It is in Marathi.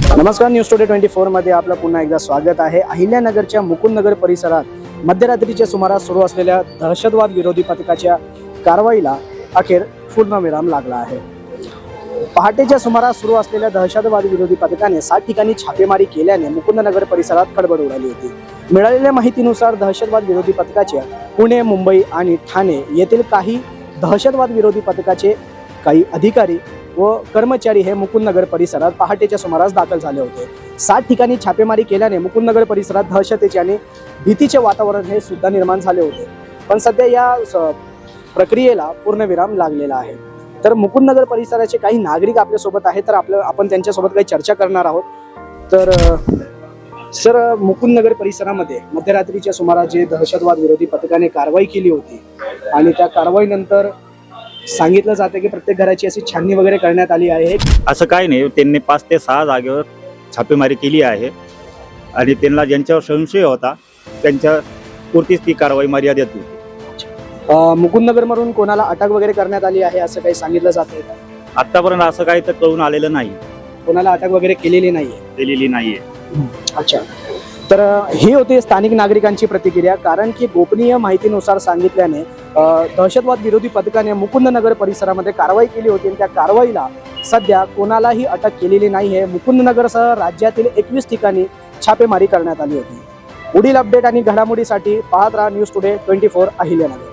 नमस्कार, न्यूज टुडे 24 मध्ये आपलं पुन्हा एकदा स्वागत आहे। अहिल्यानगरच्या मुकुंदनगर परिसरात मध्यरात्रीच्या सुमारास सुरू असलेल्या दहशतवाद विरोधी पथकाच्या कारवाईला अखेर पूर्णविराम लागला आहे। पहाटेच्या सुमारास सुरू असलेल्या दहशतवाद विरोधी पथकाने 7 ठिकाणी छापेमारी केल्याने मुकुंदनगर परिसरात खळबळ उडाली होती। मिळालेल्या माहितीनुसार दहशतवाद विरोधी पथकाच्या पुणे, मुंबई आणि ठाणे येथील काही दहशतवाद विरोधी पथकाचे काही अधिकारी व कर्मचारी हे मुकुंदनगर परिसरात पहाटेच्या सुमारास दाखल झाले होते। 7 ठिकाणी छापेमारी केल्याने मुकुंदनगर परिसरात दहशतीचे आणि भीतीचे वातावरण हे सुद्धा निर्माण झाले होते। पण सध्या या प्रक्रियेला पूर्णविराम लागलेला आहे। तर मुकुंदनगर परिसराचे काही नागरिक आपल्या सोबत आहेत, तर आपण त्यांच्यासोबत काही चर्चा करणार आहोत। तर सर, मुकुंदनगर परिसरामध्ये मध्यरात्रीच्या सुमारास जे दहशतवाद विरोधी पथकाने कारवाई केली होती आणि त्या कारवाईनंतर सांगितलं जातं की प्रत्येक घराची अशी छाननी वगैरे करण्यात आली आहे। असं काही नाही, त्यांनी 5 ते 6 जागेवर छापेमारी केली आहे आणि त्यांना ज्यांच्यावर संशय होता त्यांच्या पुरतीच ती कारवाई मर्यादित होती। मुकुंदनगर मधून कोणाला अटक वगैरे करण्यात आली आहे असं काही सांगितलं जातंय का? आतापर्यंत असं काही तर कळून आलेलं नाही, कोणाला अटक वगैरे केलेली नाहीये। अच्छा, तर ही होती स्थानिक नागरिकांची प्रतिक्रिया। कारण की गोपनीय माहितीनुसार सांगितल्याने दहशतवाद विरोधी पथकाने मुकुंदनगर परिसरामध्ये कारवाई केली होती आणि त्या कारवाईला सध्या कोणालाही अटक केलेली नाहीये। मुकुंदनगरसह राज्यातील 21 ठिकाणी छापेमारी करण्यात आली होती। पुढील अपडेट आणि घडामोडीसाठी पाहत राहा न्यूज टुडे 24 अहिल्यानगर।